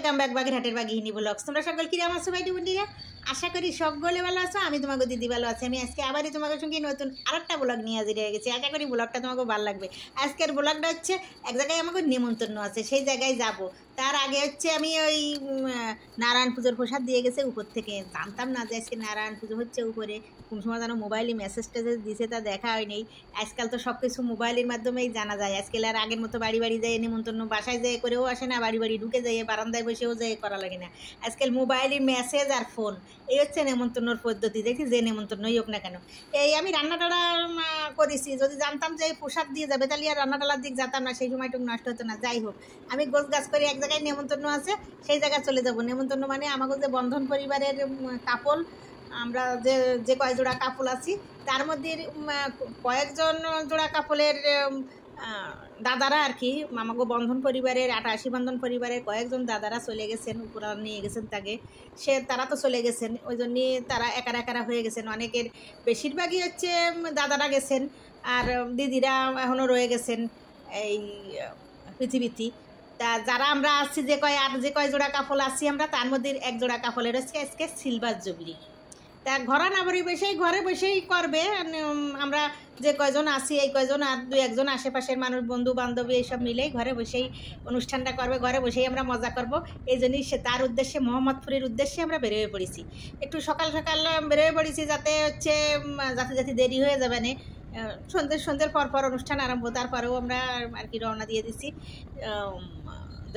Welcome back বাগেরহাটের বাঘিনী blogs. তোমরা সকল কিরম আছো ভাই বন্ধুরা? আশা করি সকলে ভালো আছো। আমি তোমাকে দিদি ভালো আছি। আমি আজকে আবারই তোমাদের সঙ্গে নতুন আরেকটা ব্লগ নিয়ে হাজির হয়ে গেছি। আশা করি ব্লগটা তোমাকে ভালো লাগবে। আজকের ব্লগটা হচ্ছে এক জায়গায় আমাকে নিমন্ত্রণ আছে, সেই জায়গায় যাব। তার আগে হচ্ছে আমি ওই নারায়ণ পুজোর প্রসাদ দিয়ে গেছে উপর থেকে। জানতাম না যে আজকে নারায়ণ পুজো হচ্ছে উপরে। কোন সময় যেন মোবাইলে মেসেজ টেসেজ দিছে, তা দেখা হয়নি। আজকাল তো সব কিছু মোবাইলের মাধ্যমেই জানা যায়। আজকাল আর আগের মতো বাড়ি বাড়ি যায় নিমন্ত্রণ বাসায় যেয়ে করেও আসে না, বাড়ি বাড়ি ঢুকে যায় বারান্দায় বসেও যেয়ে করা লাগে না। আজকাল মোবাইলের মেসেজ আর ফোন, এই হচ্ছে নেমন্তন্নর পদ্ধতি। দেখি যে নেমন্তন্নই হোক না কেন। এই আমি রান্নাটালা করেছি, যদি জানতাম যে এই প্রসাদ দিয়ে যাবে তাহলে আর রান্নাটালার দিক যেতাম না, সেই সময়টুকু নষ্ট হতো না। যাই হোক, আমি গোছ গাছ করে এক জায়গায় নেমন্তন্ন আছে, সেই জায়গায় চলে যাব। নেমন্তন্ন মানে আমাকে যে বন্ধন পরিবারের কাপল, আমরা যে যে কয় জোড়া কাপল আছি তার মধ্যে কয়েকজন জোড়া কাপলের দাদারা আর কি, আমাকে বন্ধন পরিবারের 88 বন্ধন পরিবারের কয়েকজন দাদারা চলে গেছেন, উপরা নিয়ে গেছেন তাকে। তারা তো চলে গেছেন, ওই জন্যে তারা একারা একারা হয়ে গেছেন। অনেকের বেশিরভাগই হচ্ছে দাদারা গেছেন, আর দিদিরা এখনও রয়ে গেছেন এই পৃথিবীতে। তা যারা আমরা আসছি যে কয় জোড়া কাপল আসছি আমরা, তার মধ্যে এক জোড়া কাপলের হচ্ছে আজকে সিলভার জুবলি। তা ঘরা না বাড়ি বসেই ঘরে বসেই করবে। আমরা যে কয়জন আসি এই কয়জন আর দুই একজন আশেপাশের মানুষ বন্ধু বান্ধবী এইসব মিলেই ঘরে বসেই অনুষ্ঠানটা করবে, ঘরে বসেই আমরা মজা করব। এই জন্যই তার উদ্দেশ্যে মোহাম্মদপুরের উদ্দেশ্যে আমরা বেরোয় পড়েছি। একটু সকাল সকাল বেরোয় পড়েছি যাতে যাতে দেরি হয়ে যাবে না। সন্ধ্যের পর অনুষ্ঠান আরম্ভ, তারপরেও আমরা আর কি রওনা দিয়ে দিছি।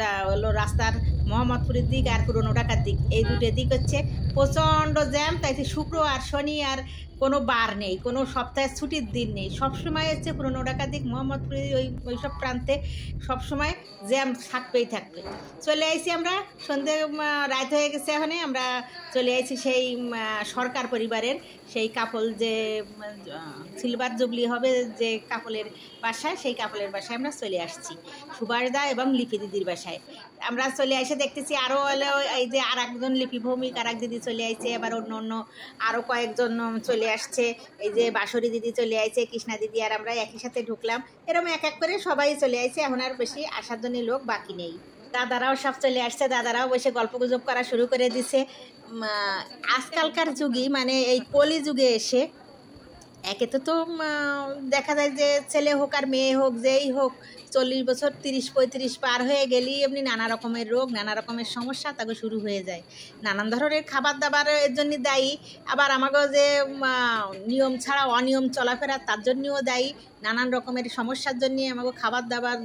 যা হলো রাস্তার মোহাম্মদপুরের দিক আর পুরনো ঢাকার দিক, এই দুটো দিক হচ্ছে প্রচণ্ড জ্যাম। তাই শুক্র আর শনি আর কোনো বার নেই, কোনো সপ্তাহের ছুটির দিন নেই। সবসময় হচ্ছে পুরনো ঢাকার দিক মোহাম্মদপুরের ওই সব প্রান্তে সবসময় জ্যাম থাকবেই থাকবে। চলে আইছি আমরা, সন্ধ্যে রাত হয়ে গেছে। এখানে আমরা চলে আইছি সেই সরকার পরিবারের সেই কাপল, যে সিলভার জুবলি হবে যে কাপলের বাসায়, সেই কাপলের বাসায় আমরা চলে আসছি, সুভাষদা এবং লিপি দিদির বাসায়। আমরা চলে এসে দেখতেছি আরও হলো এই যে আর একজন লিপি ভৌমিক আর এক দিদি চলে আসছে, এবার অন্য আরও কয়েকজন চলে আসছে। এই যে বাঁশরী দিদি চলে আসছে, কৃষ্ণা দিদি আর আমরা একই সাথে ঢুকলাম। এরকম এক এক করে সবাই চলে আসছে, এখন আর বেশি আসার জন্য লোক বাকি নেই। দাদারাও সব চলে আসছে, দাদারাও বসে গল্প গুজব করা শুরু করে দিছে। আজকালকার যুগে মানে এই কলি যুগে এসে একে তো দেখা যায় যে ছেলে হোক আর মেয়ে হোক, যেই হোক 40 বছর 30-35 পার হয়ে গেলেই এমনি নানা রকমের রোগ, নানা রকমের সমস্যা তাকে শুরু হয়ে যায়। নানান ধরনের খাবার দাবার এর জন্য দায়ী, আবার আমাকেও যে নিয়ম ছাড়া অনিয়ম চলাফেরা তার জন্যও দায়ী। নানান রকমের সমস্যার জন্যে আমাকে খাবার দাবার,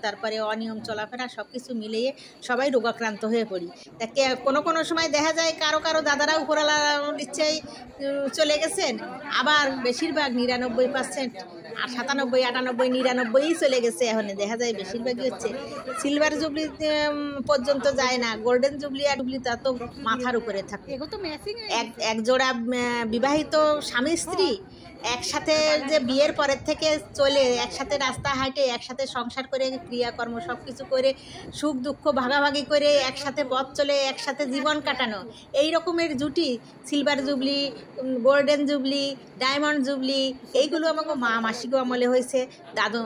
তারপরে অনিয়ম চলাফেরা সব কিছু মিলিয়ে সবাই রোগাক্রান্ত হয়ে পড়ি। তা কোনো সময় দেখা যায় কারো দাদারা উপরওয়ালা ইচ্ছায় চলে গেছেন, আবার বেশিরভাগ 99% 97-98-99 চলে গেছে। এখন দেখা যায় বেশিরভাগই হচ্ছে সিলভার জুবলি পর্যন্ত যায় না, গোল্ডেন জুবলি আর জুবলি তা তো মাথার উপরে থাকে। এক জোড়া বিবাহিত স্বামী স্ত্রী একসাথে যে বিয়ের পরের থেকে চলে একসাথে রাস্তা হাঁটে, একসাথে সংসার করে, ক্রিয়াকর্ম সব কিছু করে, সুখ দুঃখ ভাগাভাগি করে একসাথে পথ চলে, একসাথে জীবন কাটানো, এই রকমের জুটি silver jubilee, golden jubilee, diamond jubilee, এইগুলো আমাকে মা মাসিগো আমলে হয়েছে, দাদু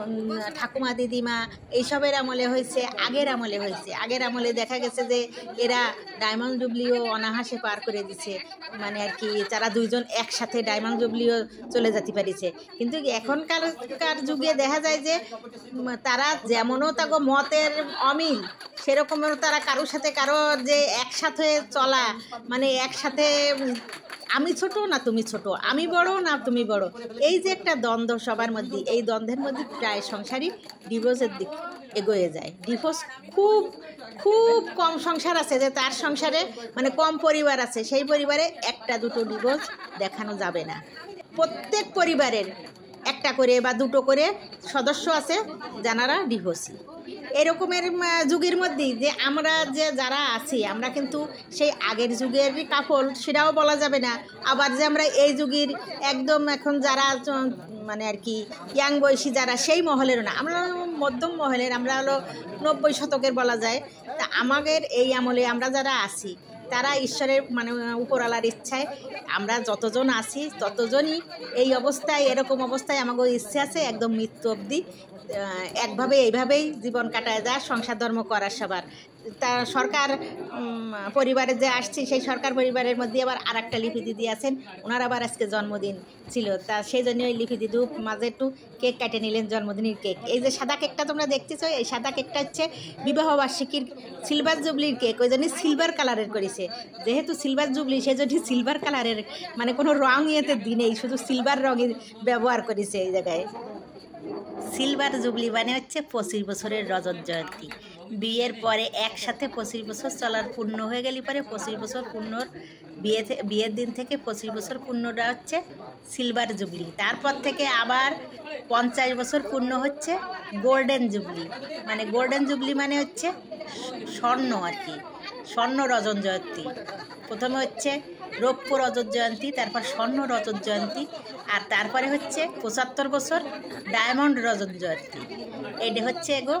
ঠাকুমা দিদিমা এইসবের আমলে হয়েছে, আগের আমলে হয়েছে। আগের আমলে দেখা গেছে যে এরা ডায়মন্ড জুবলিও অনাহাসে পার করে দিছে, মানে আর কি তারা দুইজন একসাথে ডায়মন্ড জুবলিও চলে যেতে পারিছে। কিন্তু এখনকার যুগে দেখা যায় যে তারা যেমনও তাগো মতের অমিল, সেরকমও তারা কারোর সাথে কারো যে একসাথে চলা, মানে একসাথে আমি ছোট না তুমি ছোট, আমি বড় না তুমি বড়, এই যে একটা দ্বন্দ্ব সবার মধ্যে, এই দ্বন্দ্বের মধ্যে প্রায় সংসারই ডিভোর্সের দিক এগোয়ে যায়। ডিভোর্স খুব খুব কম সংসার আছে যে তার সংসারে মানে কম পরিবার আছে, সেই পরিবারে একটা দুটো ডিভোর্স দেখানো যাবে না। প্রত্যেক পরিবারের একটা করে বা দুটো করে সদস্য আছে যারা ডিভোর্সি। এরকমের যুগের মধ্যে যে আমরা যে যারা আছি, আমরা কিন্তু সেই আগের যুগের কাপল সেটাও বলা যাবে না, আবার যে আমরা এই যুগের একদম এখন যারা মানে আর কি ইয়াং বয়সী যারা, সেই মহলেরও না, আমরা মধ্যম মহলের, আমরা হলো 90 শতকের বলা যায়। তা আমাদের এই আমলে আমরা যারা আছি তারা ঈশ্বরের মানে উপরওয়ালার ইচ্ছায় আমরা যতজন আছি ততজনই এই অবস্থায়, এরকম অবস্থায় আমাদের ইচ্ছে আছে একদম মৃত্যু অবধি একভাবে এইভাবেই জীবন কাটায় যায়, সংসার ধর্ম করার সবার। তার সরকার পরিবারে যে আসছি সেই সরকার পরিবারের মধ্যে আবার আর একটা লিপি দিদি আছেন, ওনার আবার আজকে জন্মদিন ছিল, তা সেই জন্য ওই লিপি দিদু মাঝে একটু কেক কেটে নিলেন, জন্মদিনের কেক। এই যে সাদা কেকটা তোমরা দেখতেছো, এই সাদা কেকটা হচ্ছে বিবাহবার্ষিকীর সিলভার জুবলির কেক, ওই জন্য সিলভার কালারের করেছে। যেহেতু সিলভার জুবলি সেই জন্য সিলভার কালারের, মানে কোনো রং ইয়েতে দিনেই, শুধু সিলভার রঙের ব্যবহার করেছে এই জায়গায়। সিলভার জুবলি মানে হচ্ছে 25 বছরের রজত জয়ন্তী। বিয়ের পরে একসাথে 25 বছর চলার পূর্ণ হয়ে গেলে পরে 25 বছর পূর্ণর বিয়ের দিন থেকে 25 বছর পূর্ণটা হচ্ছে সিলভার জুবলি। তারপর থেকে আবার 50 বছর পূর্ণ হচ্ছে গোল্ডেন জুবলি। মানে গোল্ডেন জুবলি মানে হচ্ছে স্বর্ণ আর কি, স্বর্ণ রজত জয়ন্তী। প্রথমে হচ্ছে রৌপ্য রজত জয়ন্তী, তারপর স্বর্ণ রজত জয়ন্তী, আর তারপরে হচ্ছে 75 বছর ডায়মন্ড রজত জয়ন্তী। এটা হচ্ছে এগো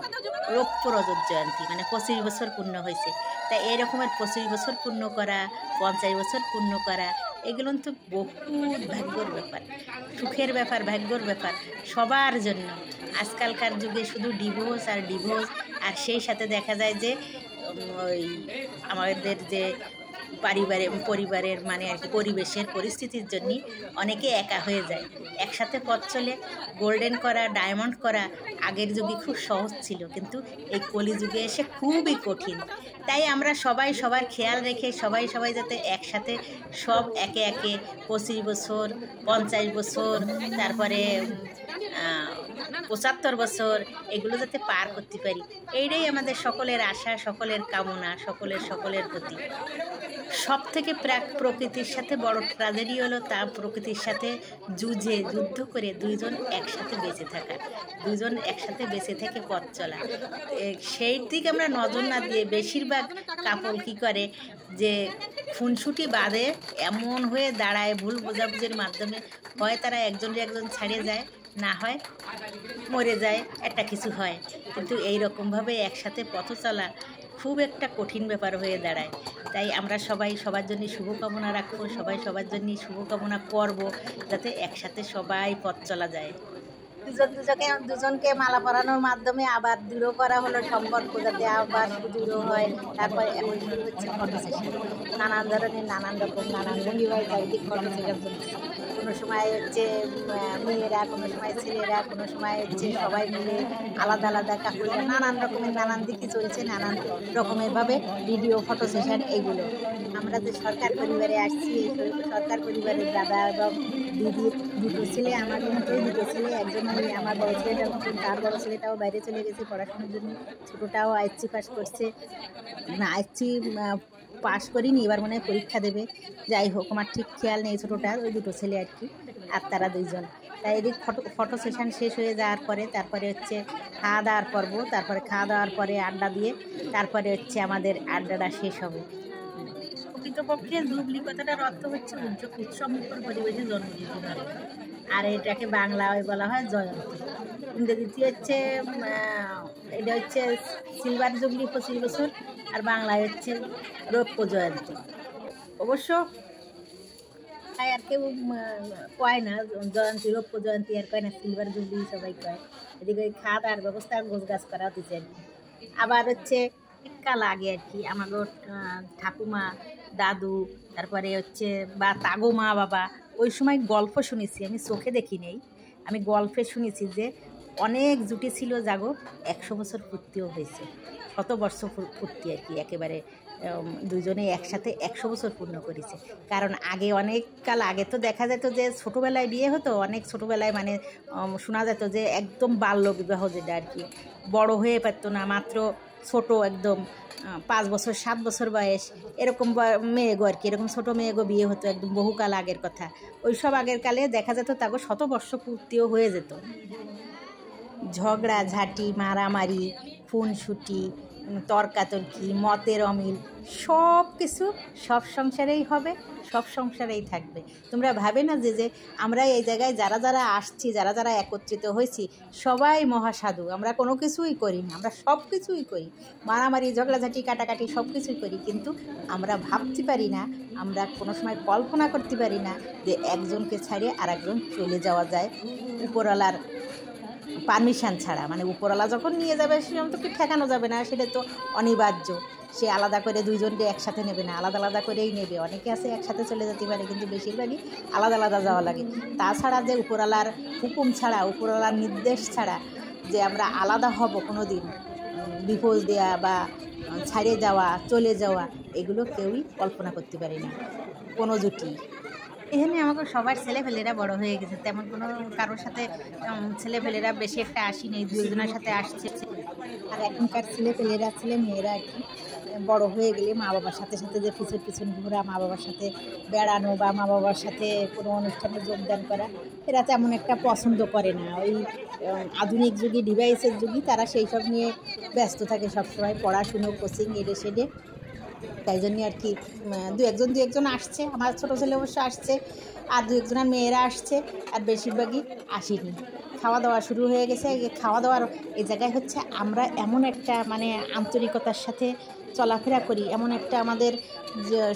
রৌপ্য রজত জয়ন্তী, মানে 25 বছর পূর্ণ হয়েছে। তাই এরকমের 25 বছর পূর্ণ করা, 50 বছর পূর্ণ করা, এগুলো তো বহুত ভাগ্যর ব্যাপার, সুখের ব্যাপার, ভাগ্যর ব্যাপার সবার জন্য। আজকালকার যুগে শুধু ডিভোর্স আর ডিভোর্স, আর সেই সাথে দেখা যায় যে ওই আমাদের যে পরিবারের মানে আর কি পরিবেশের পরিস্থিতির জন্য অনেকে একা হয়ে যায়। একসাথে পথ চলে গোল্ডেন করা, ডায়মন্ড করা আগের যুগে খুব সহজ ছিল, কিন্তু এই কলিযুগে এসে খুবই কঠিন। তাই আমরা সবাই সবার খেয়াল রেখে সবাই যাতে একসাথে সব একে একে 25 বছর, 50 বছর, তারপরে 75 বছর এগুলো যাতে পার করতে পারি, এইটাই আমাদের সকলের আশা, সকলের কামনা, সকলের প্রতি। সব থেকে প্রকৃতির সাথে বড় ট্র্যাজেডি হলো তা প্রকৃতির সাথে যুদ্ধ করে দুইজন একসাথে বেঁচে থাকা, দুজন একসাথে বেঁচে থেকে পথ চলা। সেই দিকে আমরা নজর না দিয়ে বেশিরভাগ কাপড় কী করে যে খুনসুটি বাদে এমন হয়ে দাঁড়ায়, ভুল বোঝাবুঝির মাধ্যমে হয় তারা একজন ছাড়িয়ে যায়, না হয় মরে যায়, একটা কিছু হয়। কিন্তু এই রকমভাবে একসাথে পথ চলা খুব একটা কঠিন ব্যাপার হয়ে দাঁড়ায়। তাই আমরা সবাই সবার জন্য শুভকামনা রাখবো, সবার জন্য শুভকামনা করবো, যাতে একসাথে সবাই পথ চলা যায়। দুজনকে মালা পরানোর মাধ্যমে আবার দৃঢ় করা হলো সম্পর্ক, যাতে আবার দৃঢ় হয়। তারপরে এখন শুরু হচ্ছে ফটো সেশন, নানান ধরনের নানান ভঙ্গিমায় চারিদিক ফটো সেশন চলছে। কোনো সময় হচ্ছে মেয়েরা, কোনো সময় ছেলেরা, কোনো সময় হচ্ছে সবাই মিলে আলাদা কাপড়, নানান রকমের নানান দিকে চলছে, নানান রকমেরভাবে ভিডিও ফটো সেশন। এইগুলো আমরা যে সরকার পরিবারে আসছি, এই সরকার পরিবারের দাদা এবং দিদির দুটো ছেলে, আমার মতোই দুটো ছেলে, একজন আমার বড় ছেলেটার মতন, তার বড় ছেলেটাও বাইরে চলে গেছে পড়াশোনার জন্য, ছোটোটাও আইএসসি পাস করছে, না আইএসসি পাস করিনি, এবার মনে হয় পরীক্ষা দেবে। যাই হোক, আমার ঠিক খেয়াল নেই ছোটোটার, ওই দুটো ছেলে আর কি, আর তারা দুইজন। তাই এদিক ফটো সেশন শেষ হয়ে যাওয়ার পরে তারপরে হচ্ছে খাওয়া দাওয়ার পর্ব, তারপরে খাওয়া দাওয়ার পরে আড্ডা দিয়ে তারপরে হচ্ছে আমাদের আড্ডাটা শেষ হবে। প্রকৃতপক্ষে জুবলি কথাটার অর্থ হচ্ছে উৎসবমুখর পরিবেশে জন্ম দিতে পারে, আর এটাকে বাংলায় বলা হয় জয়ন্তী। ইংরেজিতে হচ্ছে এটা হচ্ছে সিলভার জুবলি 25 বছর, আর বাংলায় হচ্ছে রৌপ্য জয়ন্তী। অবশ্য আর কেউ কয় না জয়ন্তী, রৌপ্য জয়ন্তী আর কয় না, সিলভার জুবলি সবাই কয়। এদিকে ওই খাওয়া দাওয়ার ব্যবস্থা গোছগাছ করা হতেছে আর কি। আবার হচ্ছে শীতকাল আগে আর কি আমাদের ঠাকুমা, দাদু, তারপরে হচ্ছে বা তাগো মা বাবা, ওই সময় গল্প শুনেছি, আমি চোখে দেখি নেই, আমি গল্পে শুনেছি যে অনেক জুটি ছিল জাগো 100 বছর পূর্তিও হয়েছে, 100 বর্ষ পূর্তি আর কি, একেবারে দুজনে একসাথে 100 বছর পূর্ণ করেছে। কারণ আগে অনেক কাল আগে তো দেখা যেত যে ছোটোবেলায় বিয়ে হতো, অনেক ছোটোবেলায়, মানে শোনা যেত যে একদম বাল্য বিবাহ, যেটা আর কি বড় হয়ে পারতো না, মাত্র ছোট একদম 5 বছর 7 বছর বয়স এরকম মেয়েগো আর কি, এরকম ছোটো মেয়েগো বিয়ে হতো, একদম বহুকাল আগের কথা। ওই সব আগের কালে দেখা যেত তাকে 100 বর্ষ পূর্তিও হয়ে যেত। ঝগড়া ঝাঁটি, মারামারি, খুনসুটি, তর্কাতর্কি, মতের অমিল, সব কিছু সব সংসারেই হবে, সব সংসারেই থাকবে। তোমরা ভাবে না যে আমরা এই জায়গায় যারা আসছি, যারা একত্রিত হয়েছি, সবাই মহাসাধু, আমরা কোনো কিছুই করি না, আমরা সব কিছুই করি, মারামারি, ঝগড়াঝাঁটি, কাটাকাটি সব কিছুই করি, কিন্তু আমরা ভাবতে পারি না, আমরা কোনো সময় কল্পনা করতে পারি না যে একজনকে ছাড়িয়ে আর একজন চলে যাওয়া যায় উপরওয়ালার পারমিশন ছাড়া, মানে উপরওয়ালা যখন নিয়ে যাবে সেরকম তো ঠেকানো যাবে না, সেটা তো অনিবার্য। সে আলাদা করে দুইজনকে একসাথে নেবে না, আলাদা আলাদা করেই নেবে। অনেকে আছে একসাথে চলে যেতে পারে, কিন্তু বেশিরভাগই আলাদা আলাদা যাওয়া লাগে। তাছাড়া যে উপরওয়ালার হুকুম ছাড়া, উপরওয়ালার নির্দেশ ছাড়া যে আমরা আলাদা হব কোনো দিন, ডিভোর্স দেওয়া বা ছাড়িয়ে যাওয়া, চলে যাওয়া, এগুলো কেউই কল্পনা করতে পারি না কোনো জুটি। এখানে আমাকে সবার ছেলেপেলেরা বড় হয়ে গেছে, তেমন কোনো কারোর সাথে ছেলেপেলেরা বেশি একটা আসেনি, দুজনের সাথে আসছে। আর এখনকার ছেলেপেলেরা, ছেলে মেয়েরা আর কি বড় হয়ে গেলে মা বাবার সাথে সাথে যে পিছন পিছন ঘোরা, মা বাবার সাথে বেড়ানো বা মা বাবার সাথে কোনো অনুষ্ঠানে যোগদান করা, এরা তেমন একটা পছন্দ করে না। ওই আধুনিক যুগে, ডিভাইসের যুগে তারা সেই সব নিয়ে ব্যস্ত থাকে সবসময়, পড়াশুনো, কোচিং, এডে সেডে। তাই জন্যে আর কি দু একজন আসছে, আমার ছোটো ছেলে অবশ্য আসছে, আর দু একজনের মেয়েরা আসছে, আর বেশিরভাগই আসেনি। খাওয়া দাওয়া শুরু হয়ে গেছে। খাওয়া দাওয়ার এই জায়গায় হচ্ছে আমরা এমন একটা মানে আন্তরিকতার সাথে চলাফেরা করি, এমন একটা আমাদের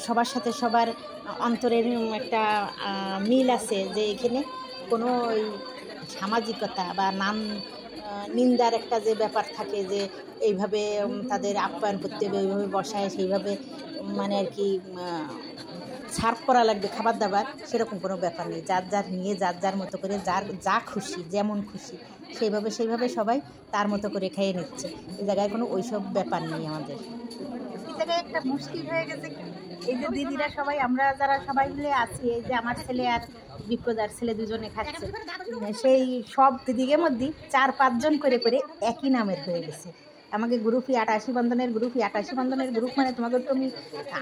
সবার সাথে সবার অন্তরের একটা মিল আছে, যে এখানে কোনো ওই সামাজিকতা বা নিন্দার একটা যে ব্যাপার থাকে, যে এইভাবে তাদের আপ্যায়ন করতে হবে, ওইভাবে বসায়, সেইভাবে মানে আর কি সার্ভ করা লাগবে খাবার দাবার, সেরকম কোনো ব্যাপার নেই। যার যার নিয়ে যার যার মতো করে, যার যা খুশি, যেমন খুশি সেইভাবে সবাই তার মতো করে খেয়ে নিচ্ছে। এই জায়গায় কোনো ওইসব ব্যাপার নেই আমাদের। এই জায়গায় একটা মুশকিল হয়ে গেছে, এই যে দিদিরা সবাই, আমরা যারা সবাই মিলে আছি, এই যে আমার ছেলে আর বিপ্রদার ছেলে দুজনে খাচ্ছে, সেই সব দিদিদের মধ্যে 4-5 জন করে একই নামের হয়ে গেছে। আমাকে গ্রুপই 88 বন্ধনের গ্রুপই 88 বন্ধনের গ্রুপ, মানে তোমাকে তো আমি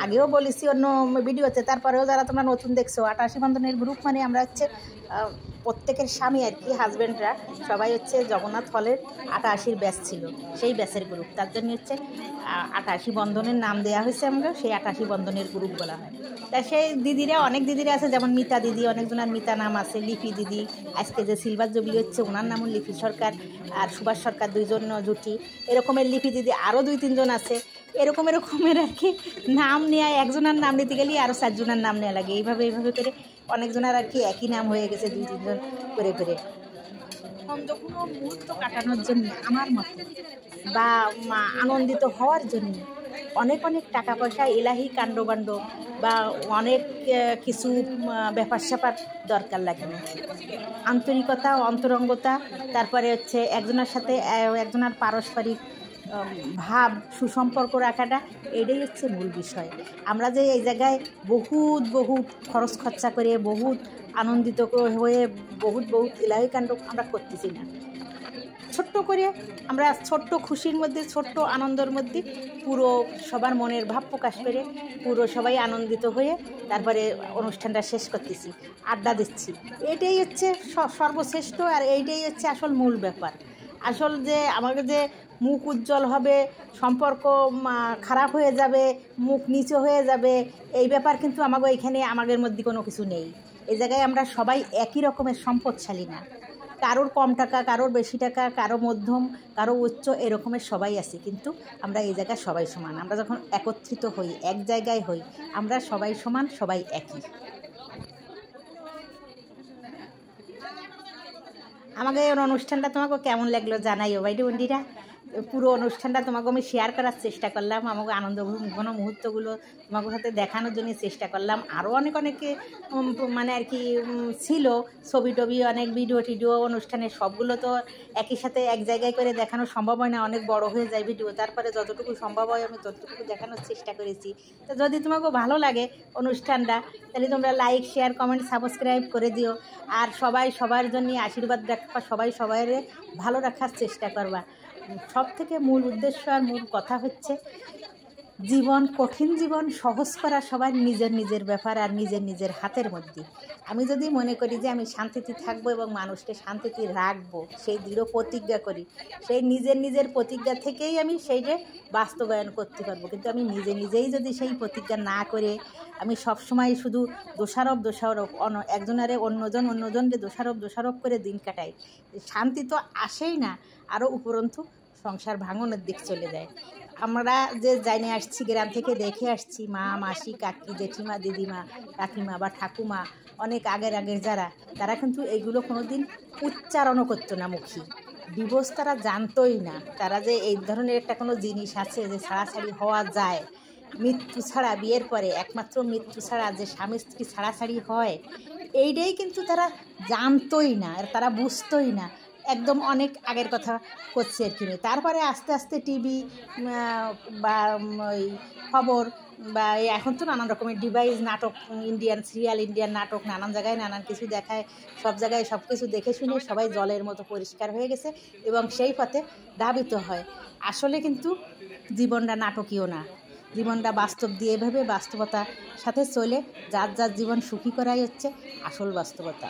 আগেও বলেছি অন্য ভিডিওতে, তারপরেও যারা তোমরা নতুন দেখছো, 88 বন্ধনের গ্রুপ মানে আমরা হচ্ছে প্রত্যেকের স্বামী আর কি, হাজব্যান্ডরা সবাই হচ্ছে জগন্নাথ হলের 88 ব্যাচ ছিল, সেই ব্যাচের গ্রুপ। তার জন্য হচ্ছে 88 বন্ধনের নাম দেওয়া হয়েছে, আমরা সেই 88 বন্ধনের গ্রুপ বলা হয়। তা সেই দিদিরা, অনেক দিদিরা আছে, যেমন মিতা দিদি, অনেকজনের মিতা নাম আছে, লিপি দিদি, আজকে যে সিলভার জুবলি হচ্ছে ওনার নামও লিপি সরকার, আর সুভাষ সরকার, দুইজন জুটি। এরকমের লিপি দিদি আরও 2-3 জন আছে। এরকমের আর কি নাম নেওয়া, একজনের নাম নিতে গেলেই আরও 4 জনের নাম নেওয়া লাগে। এইভাবে করে অনেকজনের আর কি একই নাম হয়ে গেছে, 2-3 জন করে। কোনো মুহূর্ত কাটানোর জন্য আমার মতে বা আনন্দিত হওয়ার জন্য অনেক টাকা পয়সা, এলাহি কাণ্ডবাণ্ড বা অনেক কিছু ব্যাপার স্যাপার দরকার লাগে না। আন্তরিকতা, অন্তরঙ্গতা, তারপরে হচ্ছে একজনের সাথে একজনের পারস্পরিক ভাব, সুসম্পর্ক রাখাটা, এটাই হচ্ছে মূল বিষয়। আমরা যে এই জায়গায় বহুত খরচ খরচা করে, বহুত আনন্দিত হয়ে, বহুত এলাহি কাণ্ড আমরা করতেছি না। ছোট্ট করে আমরা ছোট্ট খুশির মধ্যে, ছোট্ট আনন্দের মধ্যে পুরো সবার মনের ভাব প্রকাশ করে পুরো সবাই আনন্দিত হয়ে তারপরে অনুষ্ঠানটা শেষ করতেছি, আড্ডা দিচ্ছি। এটাই হচ্ছে সর্বশ্রেষ্ঠ, আর এইটাই হচ্ছে আসল মূল ব্যাপার। আসল যে আমাকে যে মুখ উজ্জ্বল হবে, সম্পর্ক খারাপ হয়ে যাবে, মুখ নিচু হয়ে যাবে, এই ব্যাপার কিন্তু আমাকে এখানে আমাদের মধ্যে কোনো কিছু নেই। এই জায়গায় আমরা সবাই একই রকমের সম্পদশালী না, কারোর কম টাকা, কারোর বেশি টাকা, কারো মধ্যম, কারো উচ্চ, এরকমের সবাই আছি, কিন্তু আমরা এই জায়গায় সবাই সমান। আমরা যখন একত্রিত হই, এক জায়গায় হই, আমরা সবাই সমান, সবাই একই। আমাদের অনুষ্ঠানটা তোমাকে কেমন লাগলো জানাইও ভাইটি বন্ডিরা। পুরো অনুষ্ঠানটা তোমাকে আমি শেয়ার করার চেষ্টা করলাম, আমাকে আনন্দ ঘন মুহূর্তগুলো তোমাকে সাথে দেখানোর জন্য চেষ্টা করলাম। আরও অনেকে মানে আর কি ছিল, ছবি টবি, অনেক ভিডিও অনুষ্ঠানে, সবগুলো তো একই সাথে এক জায়গায় করে দেখানো সম্ভব হয় না, অনেক বড় হয়ে যায় ভিডিও। তারপরে যতটুকু সম্ভব হয় আমি ততটুকু দেখানোর চেষ্টা করেছি। তো যদি তোমাকে ভালো লাগে অনুষ্ঠানটা, তাহলে তোমরা লাইক, শেয়ার, কমেন্ট, সাবস্ক্রাইব করে দিও। আর সবাই সবার জন্য আশীর্বাদ রাখবা, সবাই সবাই ভালো রাখার চেষ্টা করবা। সব থেকে মূল উদ্দেশ্য আর মূল কথা হচ্ছে জীবন, কঠিন জীবন সহজ করা সবার নিজের ব্যাপার আর নিজের হাতের মধ্যে। আমি যদি মনে করি যে আমি শান্তিতে থাকবো এবং মানুষকে শান্তিতে রাখবো, সেই দৃঢ় প্রতিজ্ঞা করি, সেই নিজের প্রতিজ্ঞা থেকেই আমি সেইটা বাস্তবায়ন করতে পারবো। কিন্তু আমি নিজেই যদি সেই প্রতিজ্ঞা না করে আমি সবসময় শুধু দোষারোপ একজনের অন্যজনকে দোষারোপ করে দিন কাটাই, শান্তি তো আসেই না, আরও উপরন্তু সংসার ভাঙনের দিক চলে যায়। আমরা যে জানে আসছি, গ্রাম থেকে দেখে আসছি, মা, মাসি, কাকি, জেঠিমা, দিদিমা, কাকিমা বা ঠাকুমা, অনেক আগের যারা, তারা কিন্তু এইগুলো কোনো দিন উচ্চারণও করতো না মুখে, ডিভোর্স তারা জানতোই না, তারা যে এই ধরনের একটা কোনো জিনিস আছে যে ছাড়াছাড়ি হওয়া যায়, মৃত্যু ছাড়া বিয়ের পরে একমাত্র মৃত্যু ছাড়া যে স্বামী স্ত্রী ছাড়াছাড়ি হয়, এইটাই কিন্তু তারা জানতোই না, আর তারা বুঝতোই না। একদম অনেক আগের কথা করছে আর কি। তারপরে আস্তে আস্তে টিভি বা ওই খবর বা এখন তো নানান রকমের ডিভাইস, নাটক, ইন্ডিয়ান সিরিয়াল, ইন্ডিয়ান নাটক, নানান জায়গায় নানান কিছু দেখায়। সব জায়গায় সব কিছু দেখে শুনে সবাই জলের মতো পরিষ্কার হয়ে গেছে এবং সেই পথে ধাবিত হয়। আসলে কিন্তু জীবনটা নাটকীয় না, জীবনটা বাস্তব দিয়ে ভেবে বাস্তবতার সাথে চলে যার যার জীবন সুখী করাই হচ্ছে আসল বাস্তবতা।